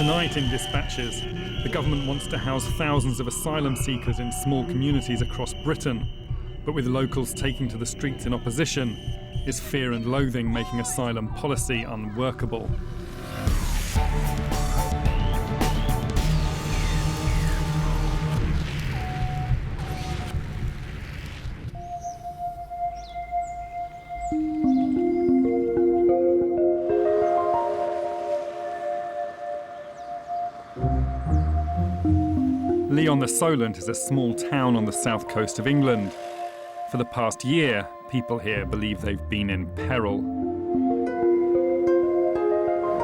Tonight in Dispatches, the government wants to house thousands of asylum seekers in small communities across Britain. But with locals taking to the streets in opposition, is fear and loathing making asylum policy unworkable? Lyon-le-Solent is a small town on the south coast of England. For the past year, people here believe they've been in peril.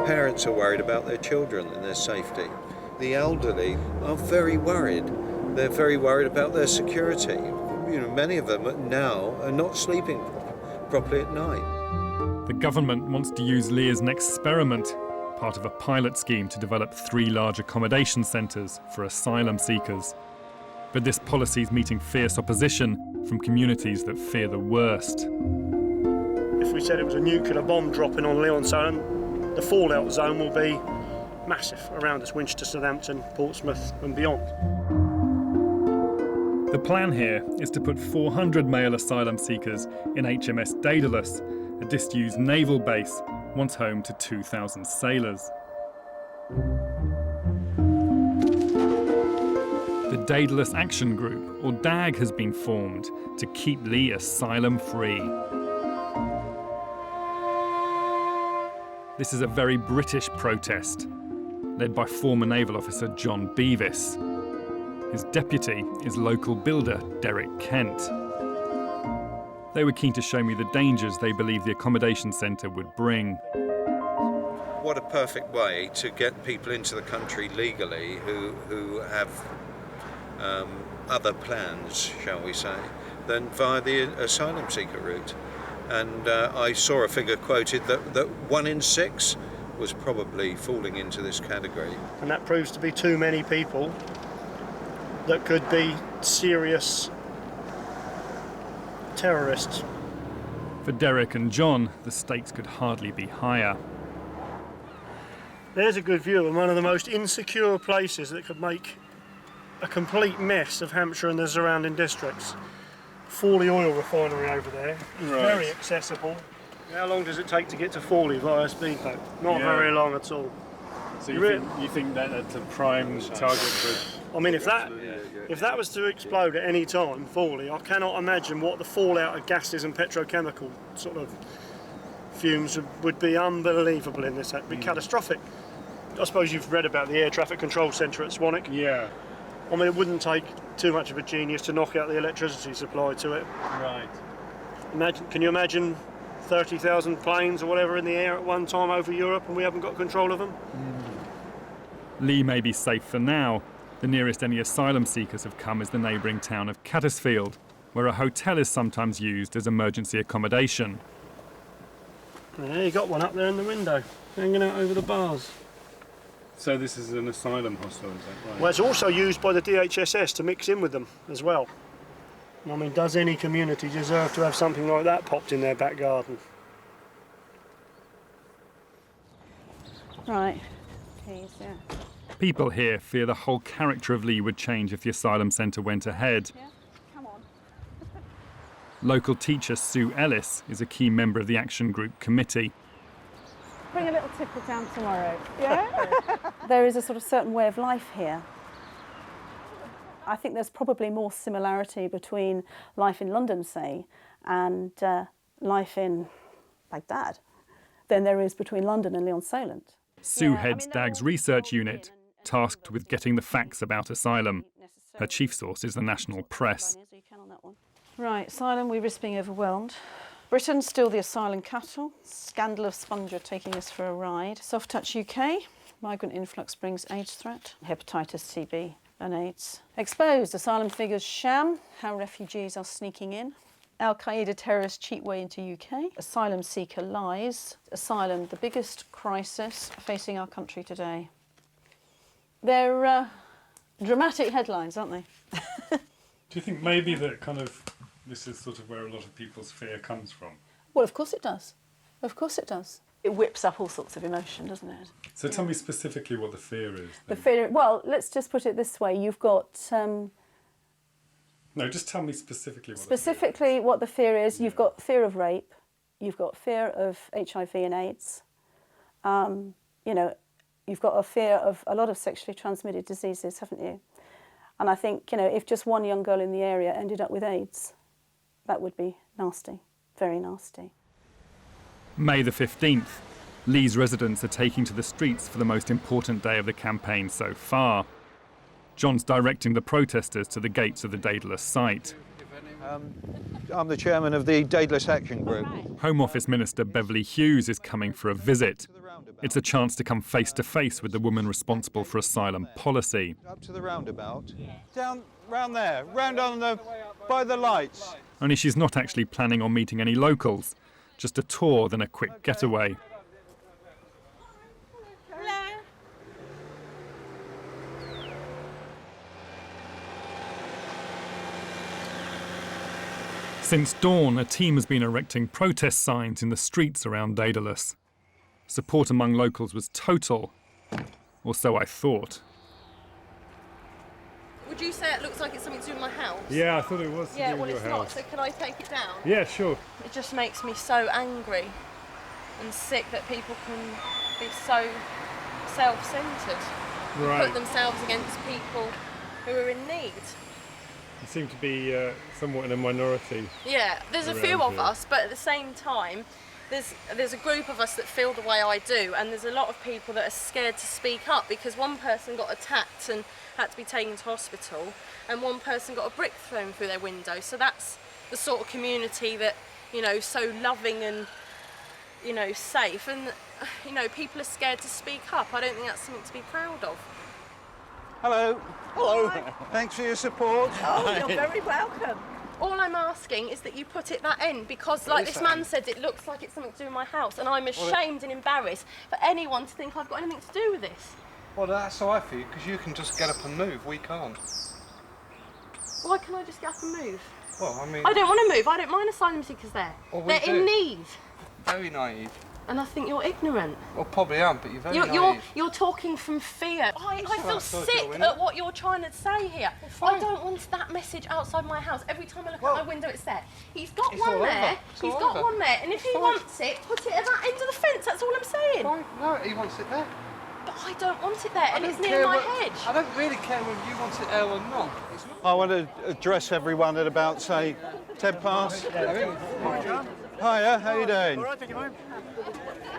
Parents are worried about their children and their safety. The elderly are very worried. They're very worried about their security. You know, many of them now are not sleeping properly at night. The government wants to use Lear's next experiment, part of a pilot scheme to develop 3 large accommodation centres for asylum seekers. But this policy is meeting fierce opposition from communities that fear the worst. If we said it was a nuclear bomb dropping on Lyon-Solent, the fallout zone will be massive around us, Winchester, Southampton, Portsmouth and beyond. The plan here is to put 400 male asylum seekers in HMS Daedalus, a disused naval base once home to 2,000 sailors. The Daedalus Action Group, or DAG, has been formed to keep Lee asylum-free. This is a very British protest, led by former naval officer John Beavis. His deputy is local builder Derek Kent. They were keen to show me the dangers they believe the accommodation centre would bring. What a perfect way to get people into the country legally who have other plans, shall we say, than via the asylum seeker route. And I saw a figure quoted that 1 in 6 was probably falling into this category. And that proves to be too many people that could be serious terrorists. For Derek and John, the stakes could hardly be higher. There's a good view of one of the most insecure places that could make a complete mess of Hampshire and the surrounding districts. Fawley oil refinery over there, very accessible. How long does it take to get to Fawley via speedboat? Not very long at all. So you think that that's a prime target for... I mean, if that was to explode at any time, Fawley, I cannot imagine what the fallout of gases and petrochemical sort of fumes would be unbelievable in this. It would be catastrophic. I suppose you've read about the air traffic control centre at Swanwick. Yeah. I mean, it wouldn't take too much of a genius to knock out the electricity supply to it. Right. Can you imagine 30,000 planes or whatever in the air at one time over Europe and we haven't got control of them? Lee may be safe for now. The nearest any asylum seekers have come is the neighbouring town of Cattersfield, where a hotel is sometimes used as emergency accommodation. Yeah, you got one up there in the window, hanging out over the bars. So this is an asylum hostel, is that right? Well, it's also used by the DHSS to mix in with them as well. I mean, does any community deserve to have something like that popped in their back garden? Right, please, yeah. People here fear the whole character of Lee would change if the asylum centre went ahead. Yeah, come on. Local teacher Sue Ellis is a key member of the Action Group committee. Bring a little tipple down tomorrow, yeah? There is a sort of certain way of life here. I think there's probably more similarity between life in London, say, and life in Baghdad than there is between London and Lyon-Solent. Sue heads DAG's research unit, tasked with getting the facts about asylum. Her chief source is the national press. Right, asylum, we risk being overwhelmed. Britain's still the asylum capital. Scandal of Sponger taking us for a ride. Soft Touch UK. Migrant influx brings AIDS threat. Hepatitis, TB and AIDS. Exposed. Asylum figures sham. How refugees are sneaking in. Al-Qaeda terrorist cheat way into UK. Asylum seeker lies. Asylum, the biggest crisis facing our country today. They're dramatic headlines, aren't they? Do you think maybe that kind of this is sort of where a lot of people's fear comes from? Well, of course it does. Of course it does. it whips up all sorts of emotion, doesn't it? So tell me specifically what the fear is. The fear, well, let's just put it this way. You've got... no, just tell me specifically what the fear is. You've got fear of rape. You've got fear of HIV and AIDS. You know, you've got a fear of a lot of sexually transmitted diseases, haven't you? And I think, you know, if just one young girl in the area ended up with AIDS, that would be nasty, very nasty. May the 15th. Lee's residents are taking to the streets for the most important day of the campaign so far. John's directing the protesters to the gates of the Daedalus site. I'm the chairman of the Daedalus Action Group. Home Office Minister Beverly Hughes is coming for a visit. It's a chance to come face to face with the woman responsible for asylum policy. Up to the roundabout. Down, round there, round on by the lights. Only she's not actually planning on meeting any locals. Just a tour, then a quick getaway. Hello. Since dawn, a team has been erecting protest signs in the streets around Daedalus. Support among locals was total, or so I thought. Would you say it looks like it's something to do with my house? Yeah, I thought it was to Yeah, do well with it's your not, house. so can I take it down? Yeah, sure. It just makes me so angry and sick that people can be so self-centred. Right. Put themselves against people who are in need. You seem to be somewhat in a minority. Yeah, there's a Around few of here. us, but at the same time, there's a group of us that feel the way I do, and there's a lot of people that are scared to speak up because one person got attacked and had to be taken to hospital, and one person got a brick thrown through their window. So that's the sort of community that, you know, so loving and, you know, safe, and, you know, people are scared to speak up. I don't think that's something to be proud of. Hello. Hello. Thanks for your support. Oh, you're very welcome. All I'm asking is that you put it that end because, like this man said, it looks like it's something to do with my house, and I'm ashamed and embarrassed for anyone to think I've got anything to do with this. Well, that's how I feel, because you can just get up and move. We can't. Why can't I just get up and move? Well, I mean... I don't want to move. I don't mind asylum seekers there. Well, we They're in do. need. Very naive. And I think you're ignorant. Well, probably am, but you're very naive. You're talking from fear. I feel right, so sick Joanne. at what you're trying to say here. fine. I don't want that message outside my house. Every time I look out my window, it's there. He's got It's one all there. over. It's He's all got over. one there. And if he fine. wants it, put it at that end of the fence. That's all I'm saying. Fine. No, he wants it there. But I don't want it there, and I it's don't near care my what- hedge. I don't really care whether you want it there or not. It's not. I want to address everyone at about, say, 10 past. Hiya, how you doing? All right, thank you, mate.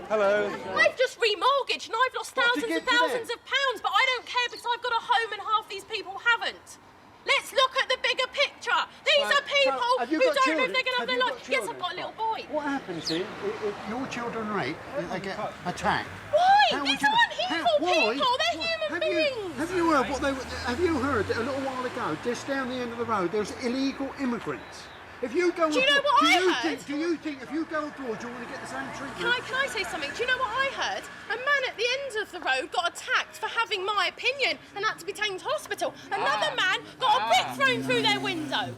Hello. I've just remortgaged and I've lost What, to thousands give and to them? thousands of pounds, but I don't care because I've got a home and half these people haven't. Let's look at the bigger picture. These are people have you who got don't know children? if they're going to have Have their you life. got Yes, I've children? got a little boy. What happens is, if your children rape, they get attacked. Why? How These would you- aren't evil Why? people. They're human Have beings. Have you heard what they? Have you heard that a little while ago, just down the end of the road, there's illegal immigrants? If you go, Do you know what I heard? Do you think if you go abroad, you want to get the same treatment? Can I say something? Do you know what I heard? A man at the end of the road got attacked for having my opinion and had to be taken to hospital. Another man got a brick thrown through their window.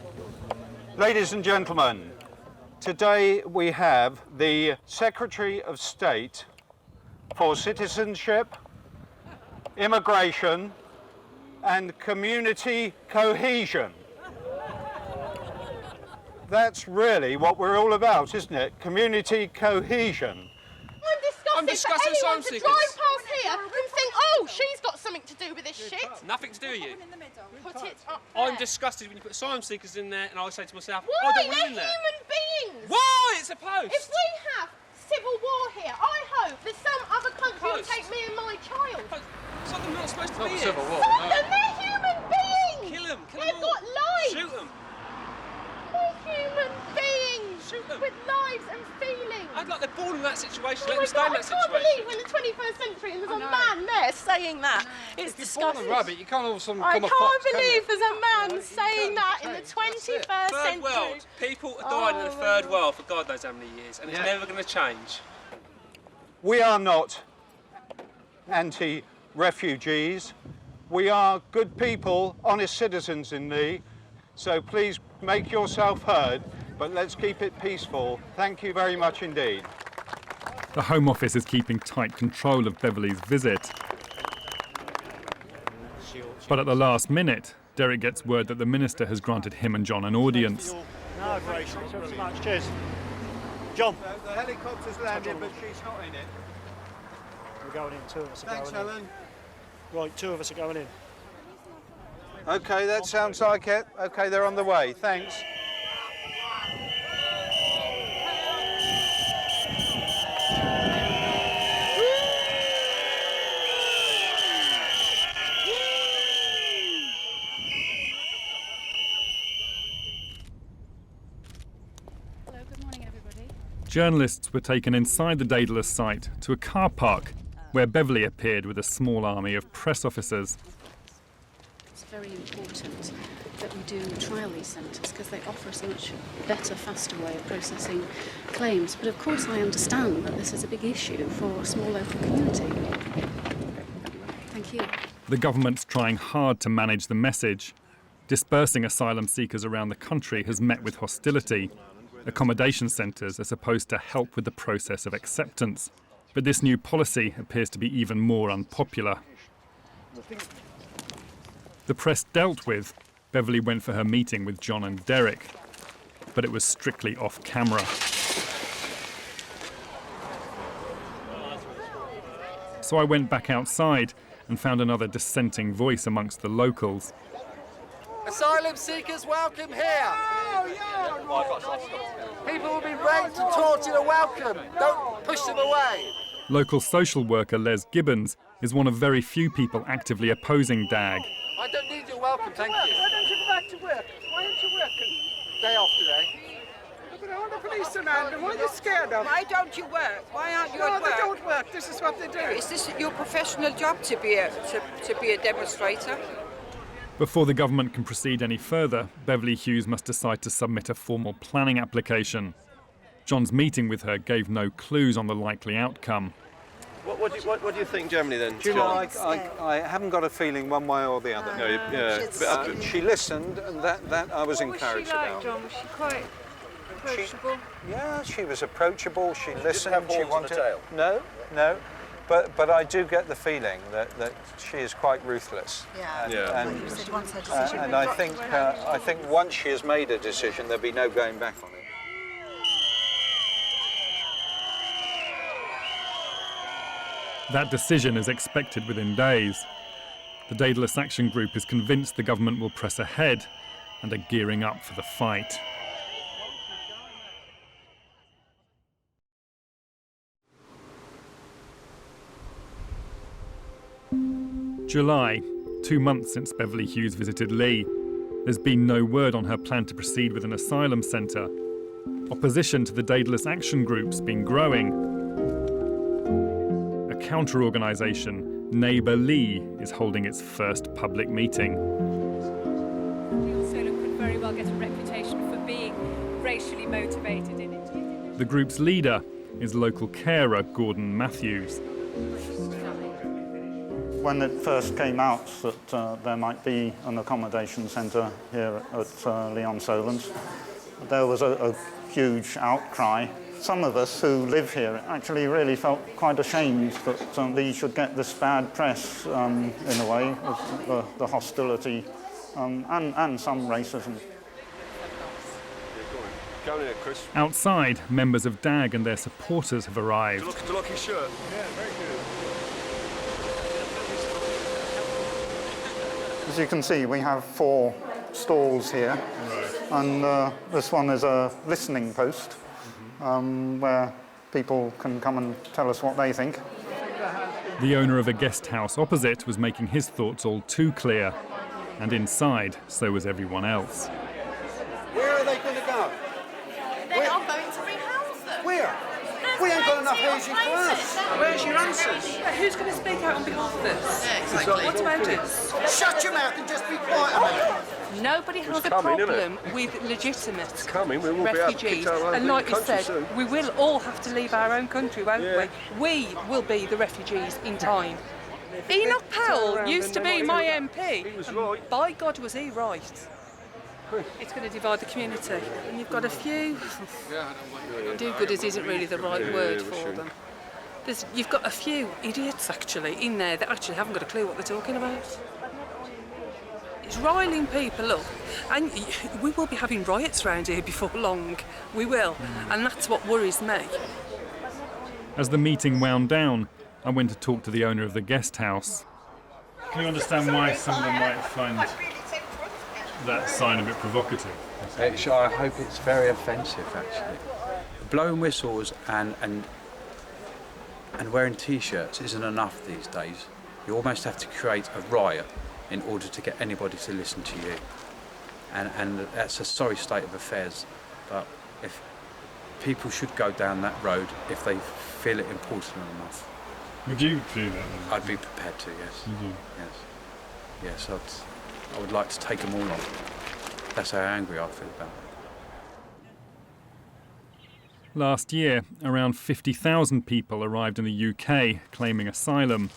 Ladies and gentlemen, today we have the Secretary of State for Citizenship, Immigration and Community Cohesion. That's really what we're all about, isn't it? Community cohesion. I'm disgusted for anyone to seekers. drive past here and think, oh, she's got something to do with this shit. Nothing to do with you. Put it up there. I'm disgusted when you put asylum seekers in there, and I say to myself, Why? I don't They're want in there. human beings. Why? It's a post. If we have civil war here, I hope that some other country will Post. take me and my child. It's like they're not supposed to Not be civil here. war. Stop no. them, they're human beings. Kill them. Kill They've them all. got lives. Shoot them. They're human beings Shoot them. with lives and feelings. I'd like they're born in that situation. Oh Let my them stay in God, I that can't situation. believe we're in the 21st century and there's a man there saying that. It's If you're born disgusting. a rabbit, you can't all of a sudden I become a can't fox, can believe you? there's a man saying that in the 21st Third century. world. People are dying in the Oh, third my world for God knows how many years, and it's never going to change. We are not anti-refugees. We are good people, honest citizens in Lee. So please make yourself heard, but let's keep it peaceful. Thank you very much indeed. The Home Office is keeping tight control of Beverley's visit. But at the last minute, Derek gets word that the Minister has granted him and John an audience. No, great. Thanks so much. Cheers. John. The helicopter's landed, but she's not in it. We're going in. Two of us are Thanks, going in. Helen. Right, two of us are going in. OK, that sounds like it. OK, they're on the way. Thanks. Journalists were taken inside the Daedalus site to a car park where Beverley appeared with a small army of press officers. It's very important that we do trial these centres because they offer us a much better, faster way of processing claims. But of course I understand that this is a big issue for a small local community. Thank you. The government's trying hard to manage the message. Dispersing asylum seekers around the country has met with hostility. Accommodation centres are supposed to help with the process of acceptance, but this new policy appears to be even more unpopular. The press dealt with. Beverley went for her meeting with John and Derek, but it was strictly off camera. So I went back outside and found another dissenting voice amongst the locals. Asylum seekers welcome here. People will be raped and tortured are welcome. Don't push them away. Local social worker Les Gibbons is one of very few people actively opposing DAG. I don't need your welcome, thank you. Why don't you go back to work? Why aren't you working? Day off today. But all the police around them, what are you scared of? Why don't you work? Why aren't you at work? No, they don't work. This is what they do. Is this your professional job to be a demonstrator? Before the government can proceed any further, Beverley Hughes must decide to submit a formal planning application. John's meeting with her gave no clues on the likely outcome. What do you think generally then? Do you know, I haven't got a feeling one way or the other. No, yeah. She listened, and that I was encouraged about. John? Was she quite approachable? She was approachable. She listened. Didn't have she horns on her tail. No. But I do get the feeling that she is quite ruthless. And I think once she has made a decision, there'll be no going back on it. That decision is expected within days. The Daedalus Action Group is convinced the government will press ahead and are gearing up for the fight. July, 2 months since Beverley Hughes visited Lee. There's been no word on her plan to proceed with an asylum centre. Opposition to the Daedalus Action Group's been growing. A counter-organisation, Neighbour Lee, is holding its first public meeting. The Asylum could very well get a reputation for being racially motivated in it. The group's leader is local carer Gordon Matthews. When it first came out that there might be an accommodation centre here at Leon Solent, there was a huge outcry. Some of us who live here actually really felt quite ashamed that Lee should get this bad press, in a way, with the hostility and some racism. Go in here, Chris. Outside, members of DAG and their supporters have arrived. Do you like his shirt? Yeah, very good. As you can see, we have 4 stalls here, and this one is a listening post where people can come and tell us what they think. The owner of a guest house opposite was making his thoughts all too clear, and inside, so was everyone else. Where are they going to go? They are going to rehouse them. Where? We ain't got enough housing for us. Where's your answers? Who's going to speak out on behalf of this? Exactly. What about it? Shut your mouth and just be quiet a minute. Nobody has a coming, problem with legitimate coming. We will be able to refugees. kick our And like we country said, soon. we will all have to leave our own country, won't Yeah. we? We will be the refugees in time. Enoch Powell used to be my MP. He was and right. By God, was he right. It's going to divide the community. And you've got a few do-gooders isn't really the right word for them. You've got a few idiots actually in there that actually haven't got a clue what they're talking about. It's riling people up, and we will be having riots around here before long. We will, and that's what worries me. As the meeting wound down, I went to talk to the owner of the guest house. Can you understand why someone might find that sign a bit provocative? I hope it's very offensive, actually. Blowing whistles and wearing T-shirts isn't enough these days. You almost have to create a riot in order to get anybody to listen to you. And that's a sorry state of affairs. But if people should go down that road if they feel it important enough. Would you do that? I'd be prepared to, yes. Would you? Yes. I would like to take them all on. That's how angry I feel about it. Last year, around 50,000 people arrived in the UK claiming asylum.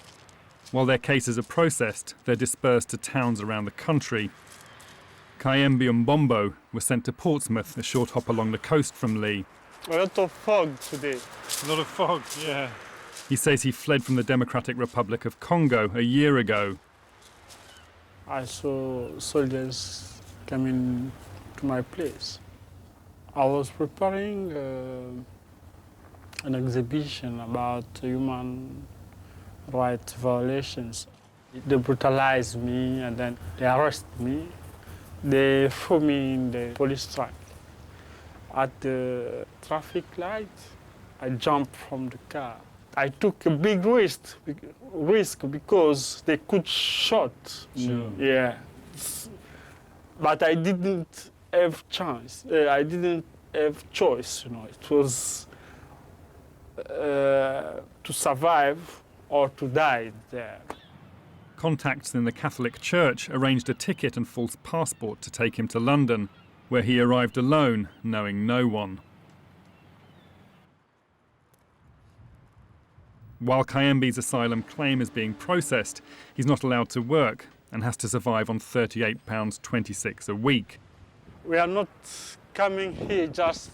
While their cases are processed, they're dispersed to towns around the country. Kayembe and Bombo were sent to Portsmouth, a short hop along the coast from Lee. A lot of fog today. A lot of fog, yeah. He says he fled from the Democratic Republic of Congo a year ago. I saw soldiers coming to my place. I was preparing an exhibition about human rights violations. They brutalized me and then they arrested me. They threw me in the police truck. At the traffic light, I jumped from the car. I took a big risk because they could shoot me. Yeah. But I didn't have chance. I didn't have choice, It was to survive or to die there. Contacts in the Catholic Church arranged a ticket and false passport to take him to London, where he arrived alone, knowing no one. While Kayembe's asylum claim is being processed, he's not allowed to work and has to survive on £38.26 a week. We are not coming here just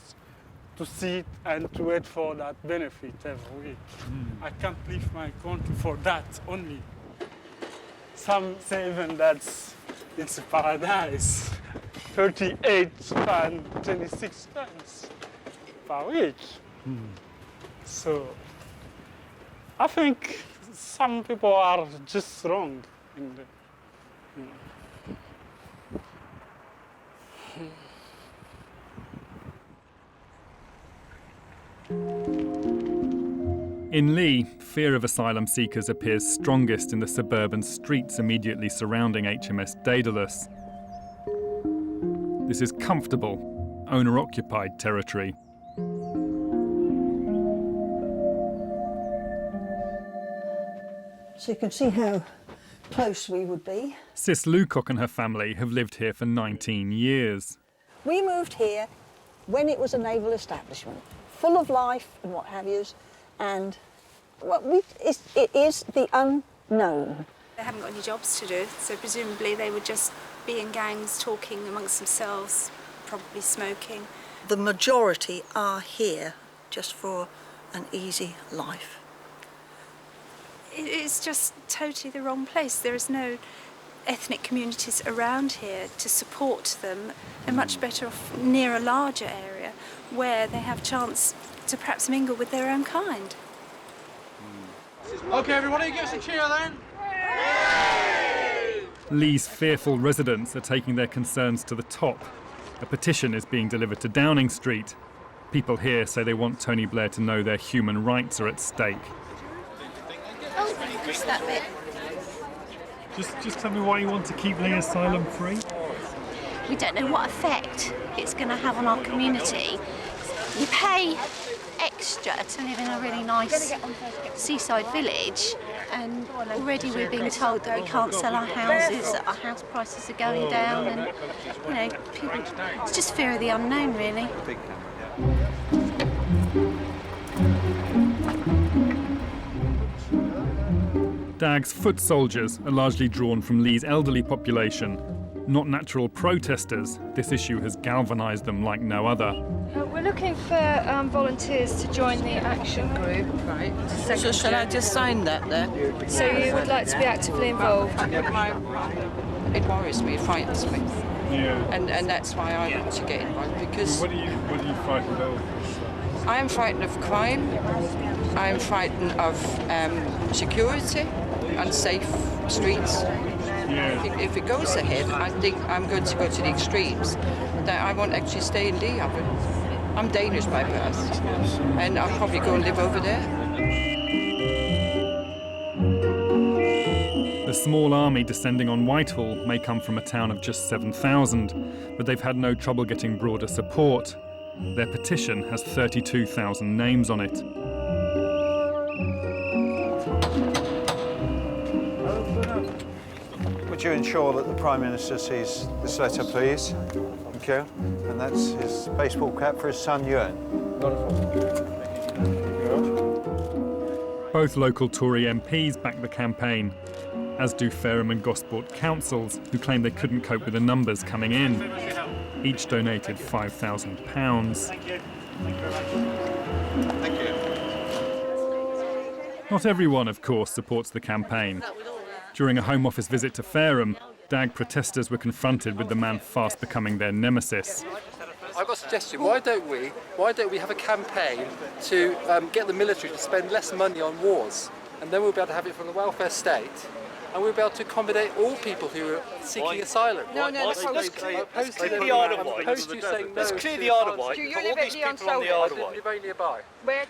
to sit and to wait for that benefit every week. I can't leave my country for that only. Some say even that it's a paradise. £38.26 per week. So I think some people are just wrong in the, In Lee, fear of asylum seekers appears strongest in the suburban streets immediately surrounding HMS Daedalus. This is comfortable, owner-occupied territory. So you can see how close we would be. Sis Lucock and her family have lived here for 19 years. We moved here when it was a naval establishment, full of life and what have yous, and it is the unknown. They haven't got any jobs to do, so presumably they would just be in gangs talking amongst themselves, probably smoking. The majority are here just for an easy life. It's just totally the wrong place. There is no ethnic communities around here to support them. They're much better off near a larger area where they have chance to perhaps mingle with their own kind. OK, everybody, give us a cheer then. Lee's fearful residents are taking their concerns to the top. A petition is being delivered to Downing Street. People here say they want Tony Blair to know their human rights are at stake. Oh, just that bit. Just tell me why you want to keep Lee asylum free. We don't know what effect it's going to have on our community. You pay extra to live in a really nice seaside village, and already we're being told that we can't sell our houses, that our house prices are going down, and people, it's just fear of the unknown, really. DAG's foot soldiers are largely drawn from Lee's elderly population. Not natural protesters, this issue has galvanised them like no other. We're looking for volunteers to join the action group. Right. So shall I just sign that there? So you would like to be actively involved? It worries me, it frightens me. Yeah. And that's why I want to get involved, because What are you frightened of? I am frightened of crime, I am frightened of security, unsafe streets. Yeah. If it goes ahead, I think I'm going to go to the extremes, that I won't actually stay in the oven. I'm Danish by birth, and I'll probably go and live over there. The small army descending on Whitehall may come from a town of just 7,000, but they've had no trouble getting broader support. Their petition has 32,000 names on it. Would you ensure that the Prime Minister sees this letter, please? Thank you. And that's his baseball cap for his son, Ewan. Both local Tory MPs back the campaign, as do Fareham and Gosport councils, who claim they couldn't cope with the numbers coming in. Each donated £5,000. Thank you. Not everyone, of course, supports the campaign. During a Home Office visit to Fareham, DAG protesters were confronted with the man fast becoming their nemesis. I've got a suggestion. Why don't we have a campaign to get the military to spend less money on wars, and then we'll be able to have it from the welfare state, and we'll be able to accommodate all people who are seeking asylum. Let's clear the Isle of Wight. Let's clear the Isle of Wight. Do you live at Leon I live very nearby. Where?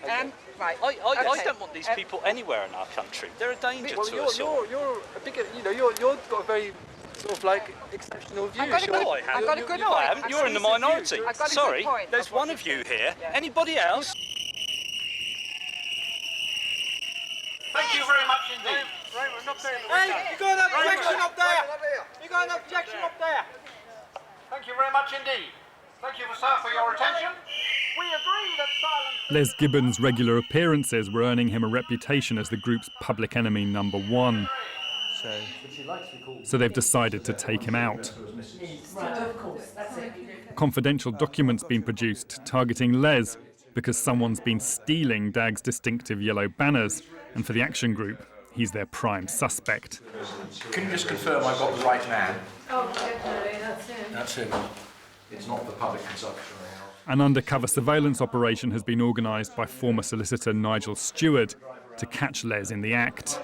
Right. I don't want these people anywhere in our country. They're a danger to us all. You're a bigger, you've got a very sort of like exceptional view. I've got a good point. You're in the minority. I've got a Sorry, good point. there's one of you here. Anybody else? Thank you very much indeed. Hey, you got an objection up there? You got an objection up there? Thank you very much indeed. Thank you, sir, for your attention. We agree that silence... Les Gibbons' regular appearances were earning him a reputation as the group's public enemy number one. So they've decided to take him out. Confidential documents been produced targeting Les because someone's been stealing DAG's distinctive yellow banners, and for the action group, he's their prime suspect. Can you just confirm I've got the right man? Oh, definitely, that's him. That's him. It's not the public consumption. An undercover surveillance operation has been organised by former solicitor Nigel Stewart to catch Les in the act.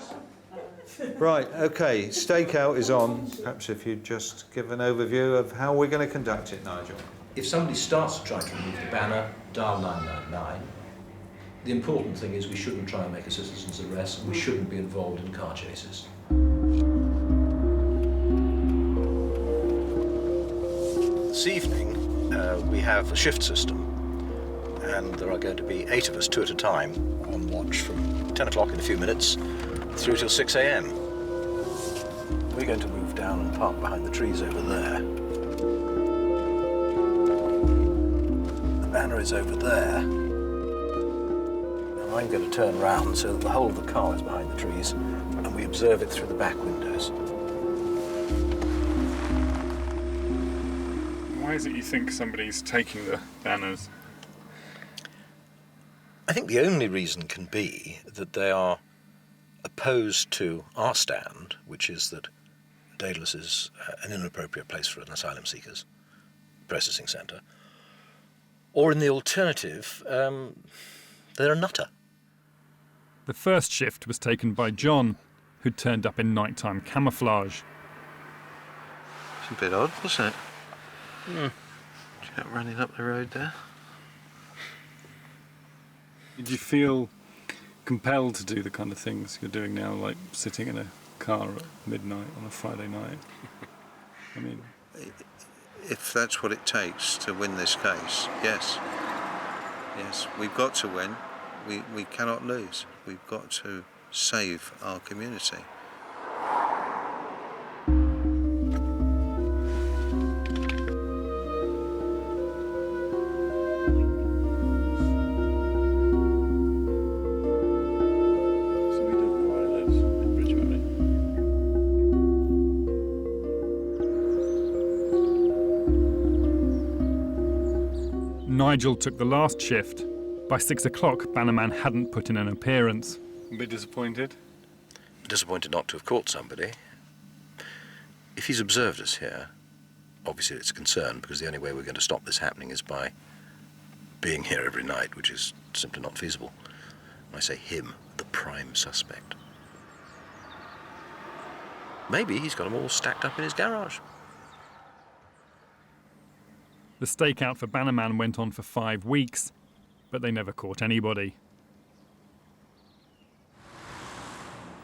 Right, OK, stakeout is on. Perhaps if you'd just give an overview of how we're going to conduct it, Nigel. If somebody starts to try to remove the banner, dial 999. The important thing is we shouldn't try and make a citizen's arrest, and we shouldn't be involved in car chases. This evening, we have a shift system, and there are going to be 8 of us, 2 at a time, on watch from 10 o'clock in a few minutes through till 6 a.m. We're going to move down and park behind the trees over there. The banner is over there. And I'm going to turn round so that the whole of the car is behind the trees, and we observe it through the back windows. Why is it you think somebody's taking the banners? I think the only reason can be that they are opposed to our stand, which is that Daedalus is an inappropriate place for an asylum seekers processing centre, or in the alternative, they're a nutter. The first shift was taken by John, who'd turned up in nighttime camouflage. It's a bit odd, wasn't it? Chap running up the road there. Did you feel compelled to do the kind of things you're doing now, like sitting in a car at midnight on a Friday night? I mean... If that's what it takes to win this case, yes. Yes, we've got to win. We cannot lose. We've got to save our community. Nigel took the last shift. By 6 o'clock, Bannerman hadn't put in an appearance. A bit disappointed? Disappointed not to have caught somebody. If he's observed us here, obviously it's a concern, because the only way we're going to stop this happening is by being here every night, which is simply not feasible. And I say him, the prime suspect. Maybe he's got them all stacked up in his garage. The stakeout for Bannerman went on for 5 weeks, but they never caught anybody.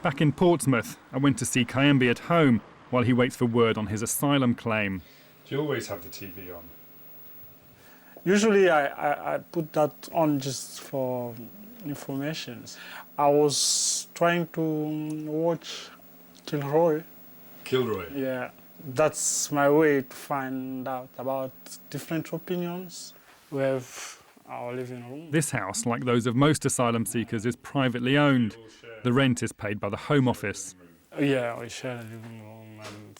Back in Portsmouth, I went to see Kayembe at home while he waits for word on his asylum claim. Do you always have the TV on? Usually I put that on just for information. I was trying to watch Kilroy. Kilroy? Yeah, that's my way to find out about different opinions. We have our living room. This house, like those of most asylum seekers, is privately owned. The rent is paid by the Home Office. Yeah, we share a living room. And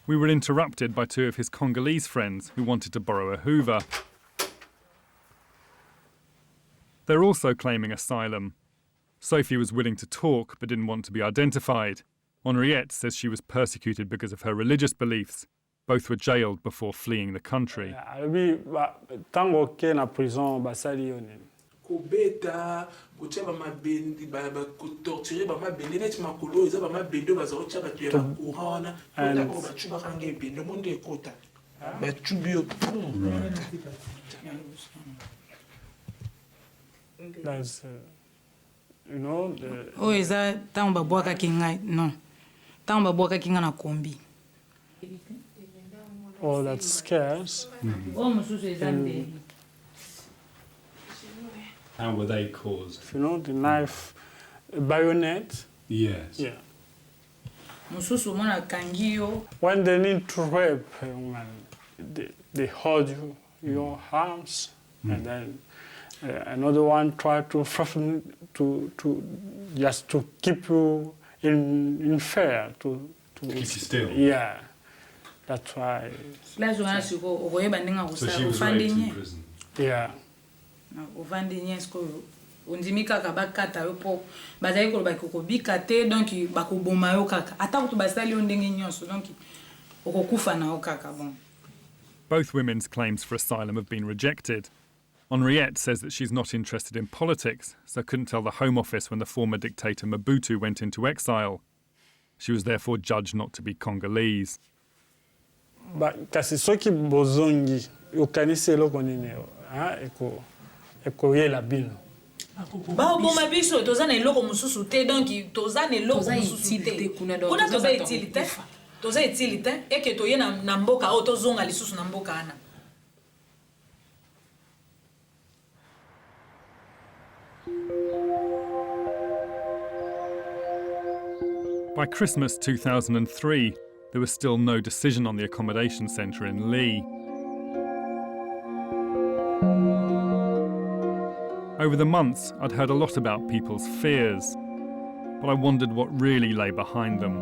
we were interrupted by 2 of his Congolese friends who wanted to borrow a Hoover. They're also claiming asylum. Sophie was willing to talk but didn't want to be identified. Henriette says she was persecuted because of her religious beliefs. Both were jailed before fleeing the country. Kobeta, kucheba mabendi, kutorturer mabende, net makolo, eza mabendo bazarocha batu ya kuhana, kota ko bachuba kange bendo monde kota. Bachubio. That's you know the Oh, eza tamba boaka kinga no. Tamba boaka kinga na kombi. all that scarce. How were they caused? You know, the knife, bayonet. Yes. Yeah. When they need to rape a woman, they hold your arms, and then another one try to threaten to just to keep you in fear to keep you still. Yeah, that's why. So she was raped in prison. Yeah. ondimika ka bakata yo po bazali ko bakobika te donc bakoboma yo kaka ata kutu basali yo ndenge nyonso donc okokufa na yo kaka bon. Both women's claims for asylum have been rejected. Henriette says that she's not interested in politics, so couldn't tell the Home Office when the former dictator Mobutu went into exile. She was therefore judged not to be Congolese. Kasi soki bozongi yokanisi eloko nini ekoyela bino. Boma biso toza na eloko mususu te donc toza na eloko mususu te kuna toza utilité toza utilité eke toye na mboka o tozonga lisusu na mboka ana. By Christmas 2003, there was still no decision on the accommodation centre in Lee. Over the months, I'd heard a lot about people's fears, but I wondered what really lay behind them.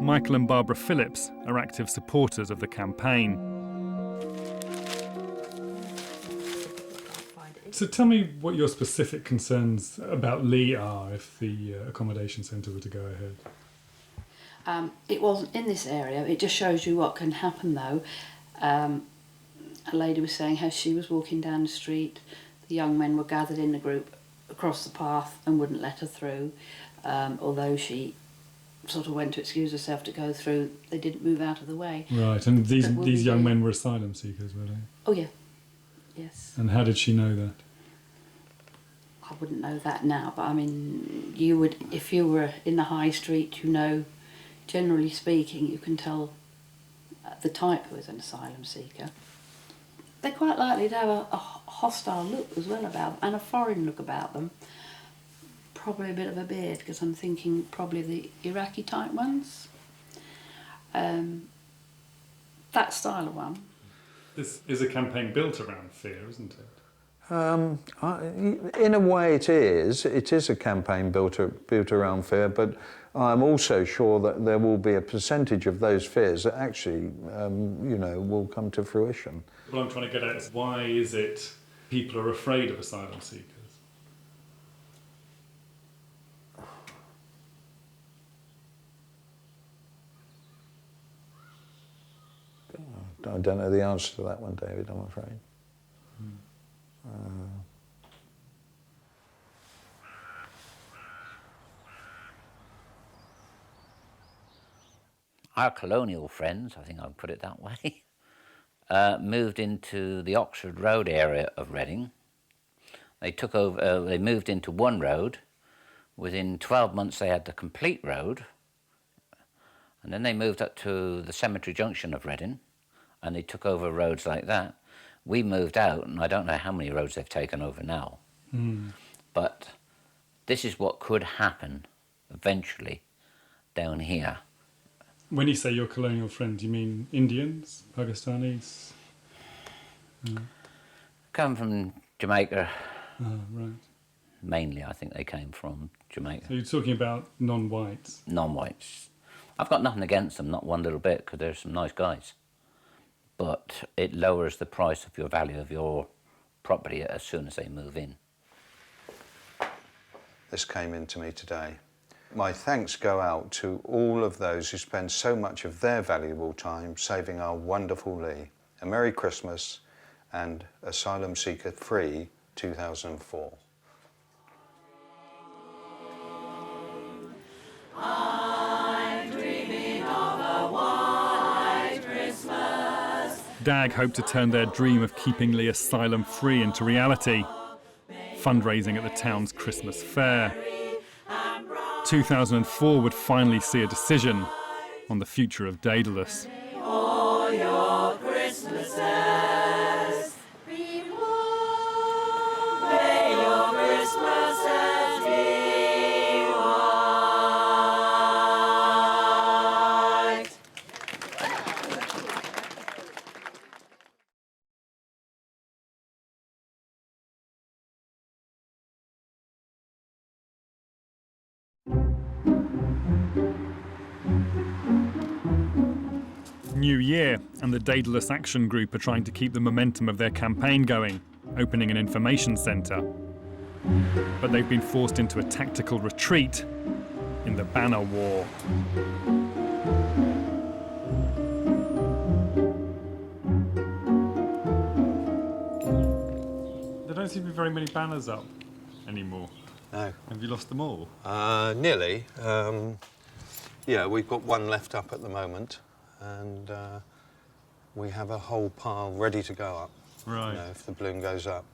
Michael and Barbara Phillips are active supporters of the campaign. So tell me what your specific concerns about Lee are if the accommodation centre were to go ahead. It wasn't in this area. It just shows you what can happen though. A lady was saying how she was walking down the street, the young men were gathered in a group across the path and wouldn't let her through. Although she sort of went to excuse herself to go through, they didn't move out of the way. Right, and these young men were asylum seekers, were they? Oh yeah, yes. And how did she know that? I wouldn't know that now, but I mean, you would, if you were in the high street, you know, generally speaking, you can tell the type who is an asylum seeker. They're quite likely to have a hostile look as well about them, and a foreign look about them. Probably a bit of a beard, because I'm thinking probably the Iraqi type ones. That style of one. This is a campaign built around fear, isn't it? In a way it is. It is a campaign built around fear, but I'm also sure that there will be a percentage of those fears that actually, you know, will come to fruition. What I'm trying to get at is, why is it people are afraid of asylum seekers? I don't know the answer to that one, David, I'm afraid. Our colonial friends, I think I'll put it that way, moved into the Oxford Road area of Reading. They took over. They moved into one road. Within 12 months, they had the complete road, and then they moved up to the Cemetery Junction of Reading, and they took over roads like that. We moved out, and I don't know how many roads they've taken over now. But this is what could happen eventually down here. When you say your colonial friends, you mean Indians, Pakistanis? Come from Jamaica. Right. Mainly, I think they came from Jamaica. So you're talking about non-whites? Non-whites. I've got nothing against them, not one little bit, because they're some nice guys. But it lowers the price of your value of your property as soon as they move in. This came into me today. My thanks go out to all of those who spend so much of their valuable time saving our wonderful Lee. A Merry Christmas and Asylum Seeker Free 2004. I'm dreaming of a white Christmas. DAG hoped to turn their dream of keeping Lee asylum free into reality. Fundraising at the town's Christmas fair. 2004 would finally see a decision on the future of Daedalus. All your Christmases be warm. May your Christmases be white. New year, and the Daedalus Action Group are trying to keep the momentum of their campaign going, opening an information centre. But they've been forced into a tactical retreat in the banner war. There don't seem to be very many banners up anymore. No. Have you lost them all? Nearly. Yeah, we've got one left up at the moment, and we have a whole pile ready to go up. Right. You know, if the balloon goes up.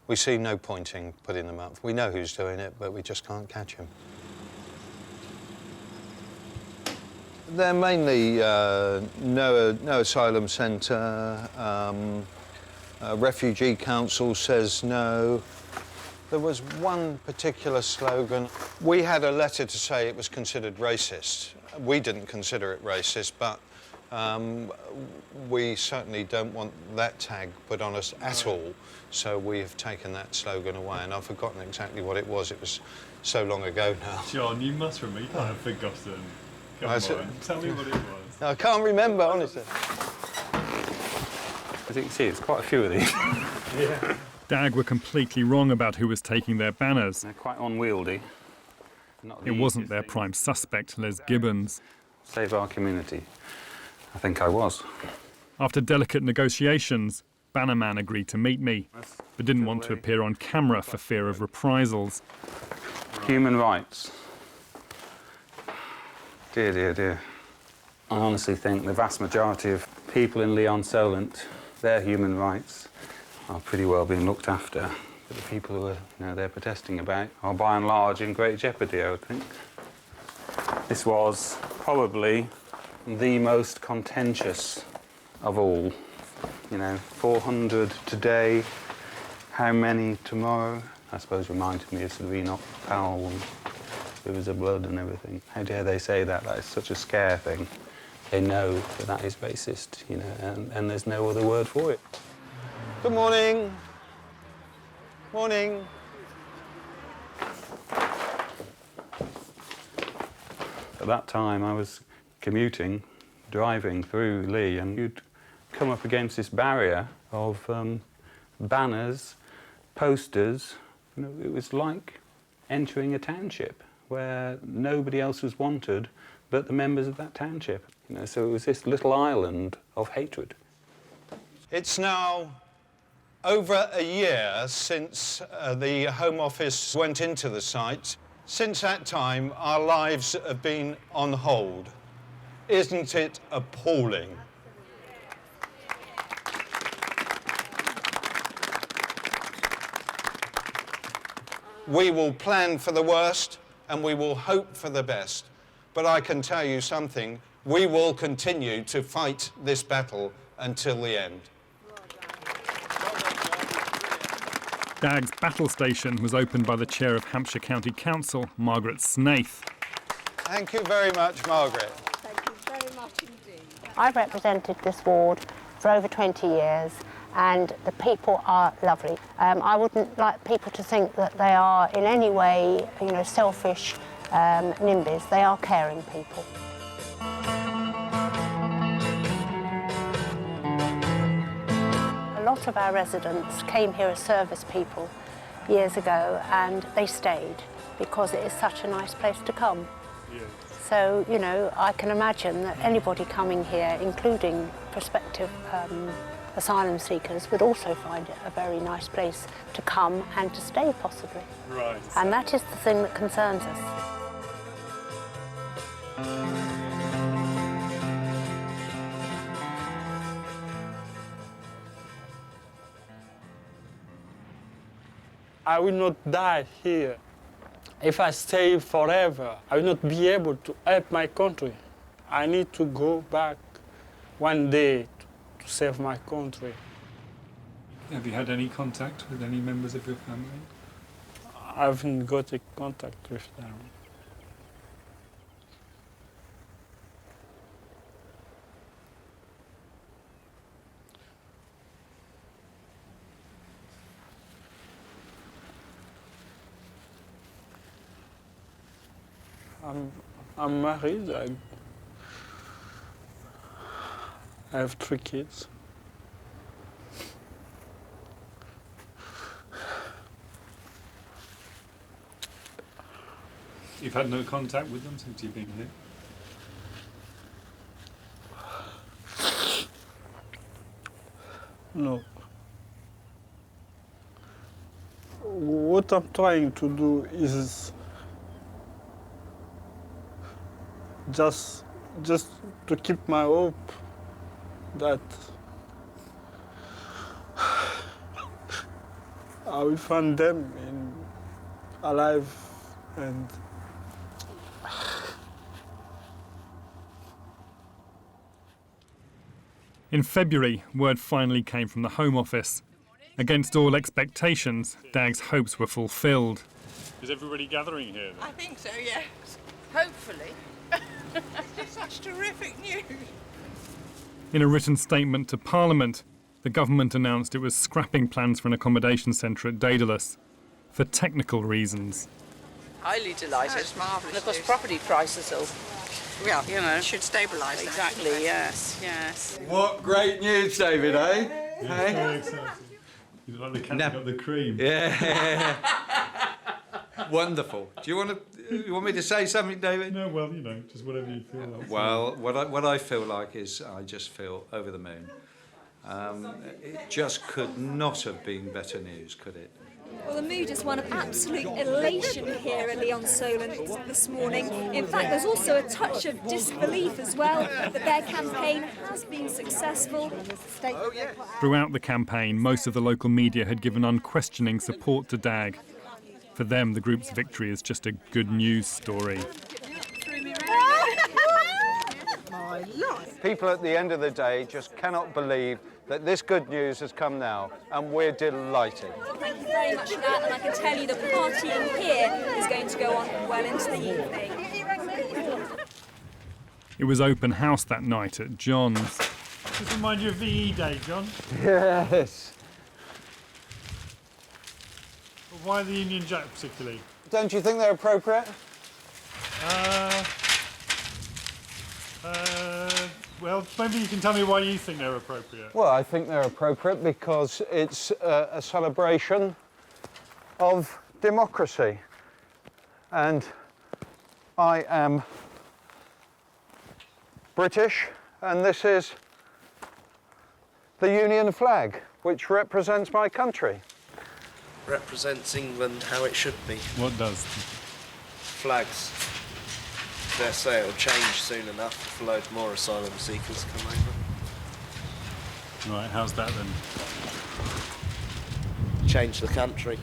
We see no point in putting them up. We know who's doing it, but we just can't catch him. They're mainly no asylum centre, refugee council says no. There was one particular slogan. We had a letter to say it was considered racist. We didn't consider it racist, but we certainly don't want that tag put on us at all. So we have taken that slogan away, and I've forgotten exactly what it was. It was so long ago now. John, you must remember. You can't have forgotten. Come on, tell me what it was. I can't remember, honestly. As you can see, it's quite a few of these. Yeah. DAG were completely wrong about who was taking their banners. They're quite unwieldy. It wasn't their prime suspect, Les Gibbons. Save our community. I think I was. After delicate negotiations, Bannerman agreed to meet me, but didn't want to appear on camera for fear of reprisals. Human rights. Dear, dear, dear. I honestly think the vast majority of people in Leon Solent, their human rights are pretty well being looked after. But the people who are, they're protesting about are by and large in great jeopardy, I would think. This was probably the most contentious of all. 400 today, how many tomorrow? I suppose reminded me of Serena Powell and Rivers of Blood and everything. How dare they say that? That is such a scare thing. They know that is racist, and there's no other word for it. Good morning. Morning. At that time I was commuting, driving through Lee, and you'd come up against this barrier of banners, posters. You know, it was like entering a township where nobody else was wanted but the members of that township. You know, so it was this little island of hatred. It's now over a year since the Home Office went into the site. Since that time, our lives have been on hold. Isn't it appalling? We will plan for the worst and we will hope for the best. But I can tell you something, we will continue to fight this battle until the end. Dagg's battle station was opened by the chair of Hampshire County Council, Margaret Snaith. Thank you very much, Margaret. Thank you very much indeed. I've represented this ward for over 20 years and the people are lovely. I wouldn't like people to think that they are in any way, you know, selfish NIMBYs. They are caring people. A lot of our residents came here as service people years ago and they stayed because it is such a nice place to come. Yeah. So, you know, I can imagine that anybody coming here, including prospective asylum seekers, would also find it a very nice place to come and to stay, possibly. Right. And that is the thing that concerns us. I will not die here. If I stay forever, I will not be able to help my country. I need to go back one day to save my country. Have you had any contact with any members of your family? I haven't got a contact with them. I'm married. I have 3 kids. You've had no contact with them since you've been here? No. What I'm trying to do is just to keep my hope that I will find them alive and In February, word finally came from the Home Office. Against all expectations, Dagg's hopes were fulfilled. Is everybody gathering here then? I think so, yes. Hopefully. It's such terrific news. In a written statement to Parliament, the government announced it was scrapping plans for an accommodation centre at Daedalus for technical reasons. Highly delighted. Oh, it's marvellous. And of course, property prices will, Yeah, you know, should stabilise. exactly. That, yes, yes. What great news, David, eh? Yeah, Hey? very exciting. You like the cat got the cream. Yeah. Wonderful. Do you want me to say something, David? No, well, you know, just whatever you feel like. Well, what I feel like is I just feel over the moon. It just could not have been better news, could it? Well, the mood is one of absolute elation here at Leon Solent this morning. In fact, there's also a touch of disbelief as well that their campaign has been successful. Throughout the campaign, most of the local media had given unquestioning support to Dagg. For them, the group's victory is just a good news story. My life. People at the end of the day just cannot believe that this good news has come now, and we're delighted. Well, thank you very much for that, and I can tell you the partying here is going to go on well into the evening. It was open house that night at John's. Just remind you of VE Day, John. Yes. Why the Union Jack particularly? Don't you think they're appropriate? Well, maybe you can tell me why you think they're appropriate. Well, I think they're appropriate because it's a celebration of democracy. And I am British, and this is the Union flag, which represents my country. Represents England how it should be. What does? Flags. Dare say it'll change soon enough if a load more asylum seekers come over. Right, how's that then? Change the country.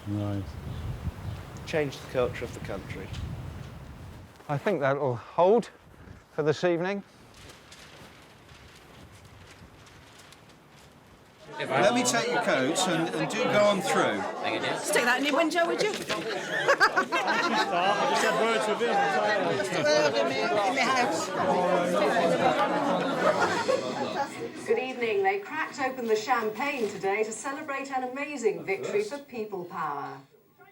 Right. Change the culture of the country. I think that'll hold for this evening. Let me take your coats and do go on through. Stick that in your window, would you? I just had words with him. Good evening. They cracked open the champagne today to celebrate an amazing victory for people power.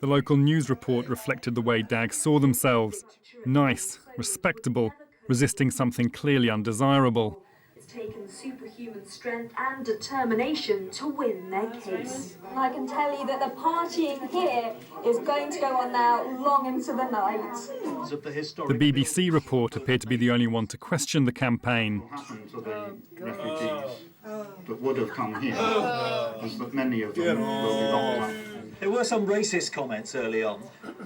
The local news report reflected the way Dags saw themselves. Nice, respectable, resisting something clearly undesirable. It's taken superhuman strength and determination to win their case. And I can tell you that the partying here is going to go on now long into the night. The BBC report appeared to be the only one to question the campaign. To the refugees that would have come here, is that many of them will be locked up. There were some racist comments early on.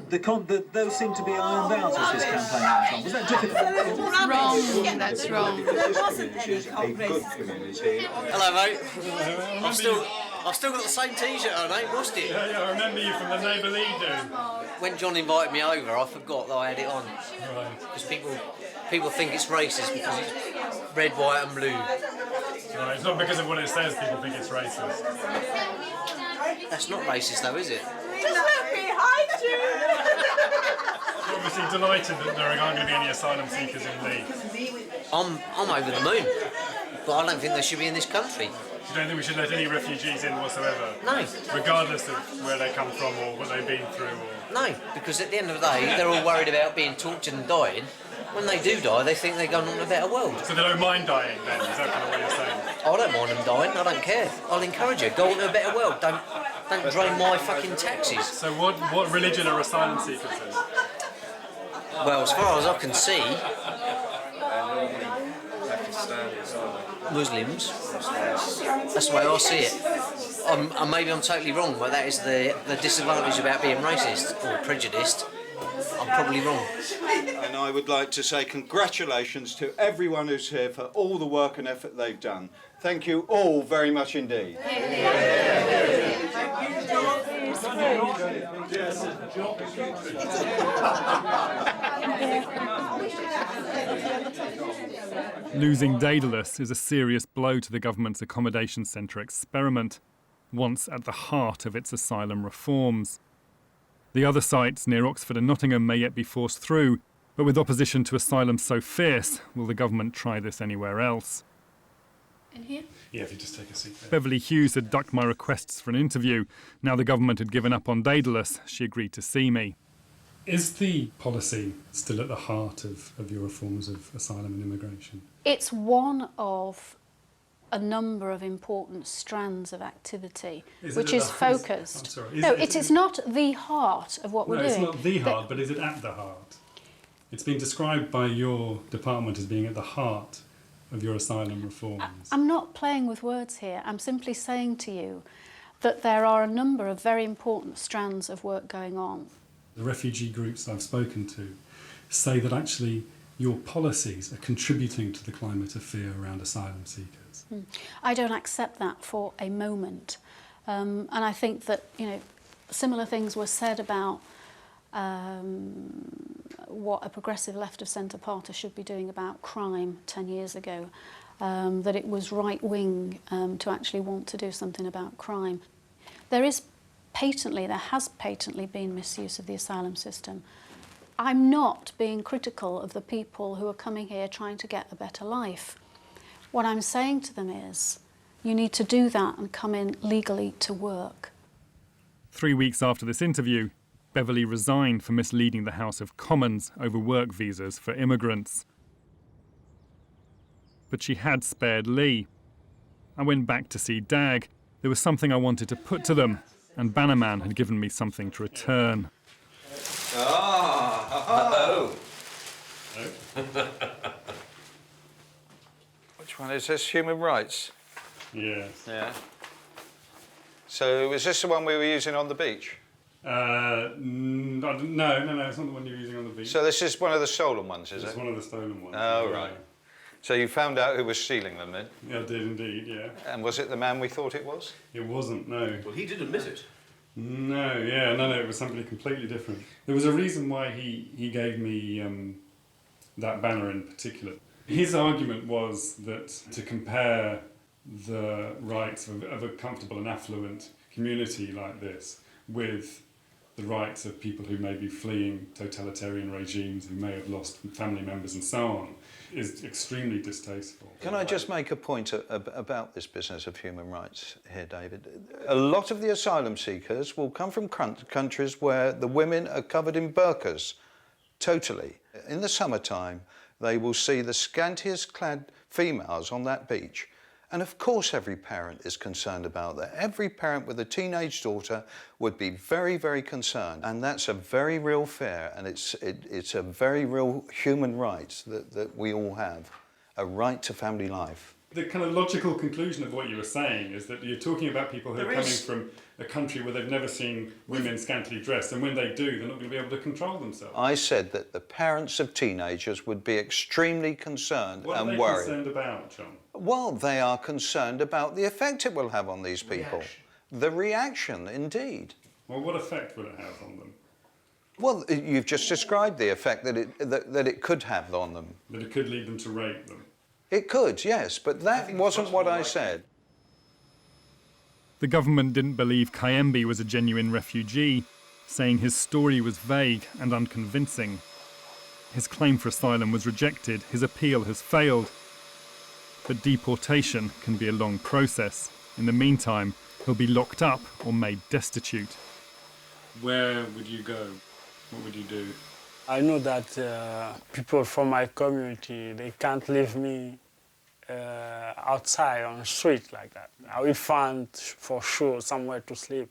Those seem to be ironed out as this campaign went on. Was that difficult? Wrong. Yeah, that's wrong. There wasn't any a good community. Hello, mate. I've still got the same T-shirt on. I ain't lost it. Yeah, I remember you from the Neighbour League do. When John invited me over, I forgot that I had it on. Right. Because people think it's racist because it's red, white, and blue. Right, it's not because of what it says people think it's racist. That's not racist, though, is it? Just look behind you! You're obviously delighted that there aren't going to be any asylum seekers in Leigh. I'm over the moon, but I don't think they should be in this country. You don't think we should let any refugees in whatsoever? No. Regardless of where they come from or what they've been through? Or... No, because at the end of the day, they're all worried about being tortured and dying. When they do die, they think they're going on a better world. So they don't mind dying then? Is that kind of what you're saying? I don't mind them dying, I don't care. I'll encourage you, go on to a better world. Don't drain my fucking taxes. So what religion are asylum seekers in? Well, as far as I can see, Muslims. That's the way I see it. Maybe I'm totally wrong, but that is the disadvantage about being racist or prejudiced. I'm probably wrong. And I would like to say congratulations to everyone who's here for all the work and effort they've done. Thank you all very much indeed. Losing Daedalus is a serious blow to the government's accommodation centre experiment, once at the heart of its asylum reforms. The other sites near Oxford and Nottingham may yet be forced through, but with opposition to asylum so fierce, will the government try this anywhere else? In here? Yeah, if you just take a seat there. Beverly Hughes had ducked my requests for an interview. Now the government had given up on Daedalus, she agreed to see me. Is the policy still at the heart of your reforms of asylum and immigration? It's one of a number of important strands of activity, which is focused. No, it is not the heart of what we're doing. No, it's not the heart, but is it at the heart? It's been described by your department as being at the heart of your asylum reforms. I'm not playing with words here. I'm simply saying to you that there are a number of very important strands of work going on. The refugee groups I've spoken to say that actually your policies are contributing to the climate of fear around asylum seekers. I don't accept that for a moment. And I think that, similar things were said about what a progressive left of centre party should be doing about crime 10 years ago, that it was right-wing to actually want to do something about crime. There has patently been misuse of the asylum system. I'm not being critical of the people who are coming here trying to get a better life. What I'm saying to them is, you need to do that and come in legally to work. 3 weeks after this interview, Beverly resigned for misleading the House of Commons over work visas for immigrants. But she had spared Lee. I went back to see Dag. There was something I wanted to put to them, and Bannerman had given me something to return. Which one is this? Human rights? Yes. Yeah. So is this the one we were using on the beach? No, it's not the one you're using on the beach. So this is one of the stolen ones, is it? It's one of the stolen ones. Oh, yeah. right. So you found out who was stealing them then? Yeah, I did indeed, yeah. And was it the man we thought it was? It wasn't, no. Well, he did admit it. No, it was somebody completely different. There was a reason why he gave me that banner in particular. His argument was that to compare the rights of a comfortable and affluent community like this with the rights of people who may be fleeing totalitarian regimes, who may have lost family members and so on, is extremely distasteful. Can I just make a point about this business of human rights here, David? A lot of the asylum seekers will come from countries where the women are covered in burqas, totally. In the summertime, they will see the scantiest clad females on that beach. And of course every parent is concerned about that. Every parent with a teenage daughter would be very, very concerned. And that's a very real fear, and it's a very real human right that we all have, a right to family life. The kind of logical conclusion of what you were saying is that you're talking about people who are coming from a country where they've never seen women scantily dressed, and when they do, they're not going to be able to control themselves. I said that the parents of teenagers would be extremely concerned and worried. What are they concerned about, John? Well, they are concerned about the effect it will have on these people. The reaction, indeed. Well, what effect will it have on them? Well, you've just described the effect that it could have on them. That it could lead them to rape them. It could, yes, but that wasn't what I said. The government didn't believe Kayembe was a genuine refugee, saying his story was vague and unconvincing. His claim for asylum was rejected, his appeal has failed. But deportation can be a long process. In the meantime, he'll be locked up or made destitute. Where would you go? What would you do? I know that people from my community, they can't leave me outside on the street like that. I will find for sure somewhere to sleep.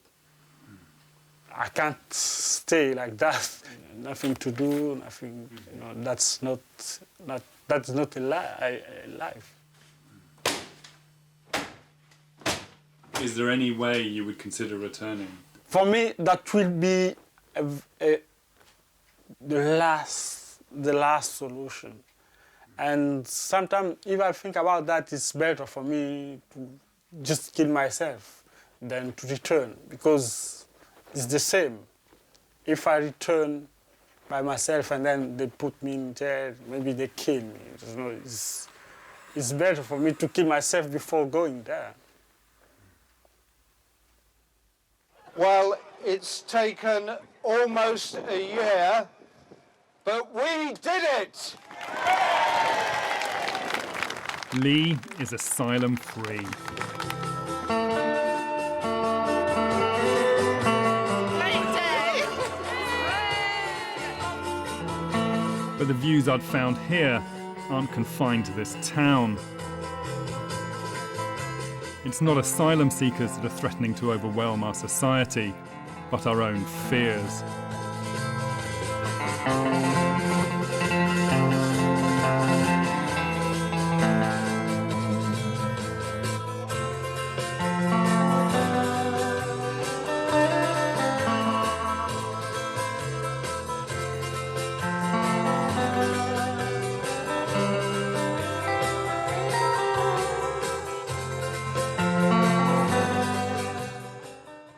I can't stay like that. Nothing to do, nothing. You know, that's not a life. Is there any way you would consider returning? For me, that will be the last solution. And sometimes, if I think about that, it's better for me to just kill myself than to return, because it's the same. If I return by myself and then they put me in jail, maybe they kill me. You know, it's better for me to kill myself before going there. Well, it's taken almost a year, but we did it! Lee is asylum free. But the views I'd found here aren't confined to this town. It's not asylum seekers that are threatening to overwhelm our society, but our own fears.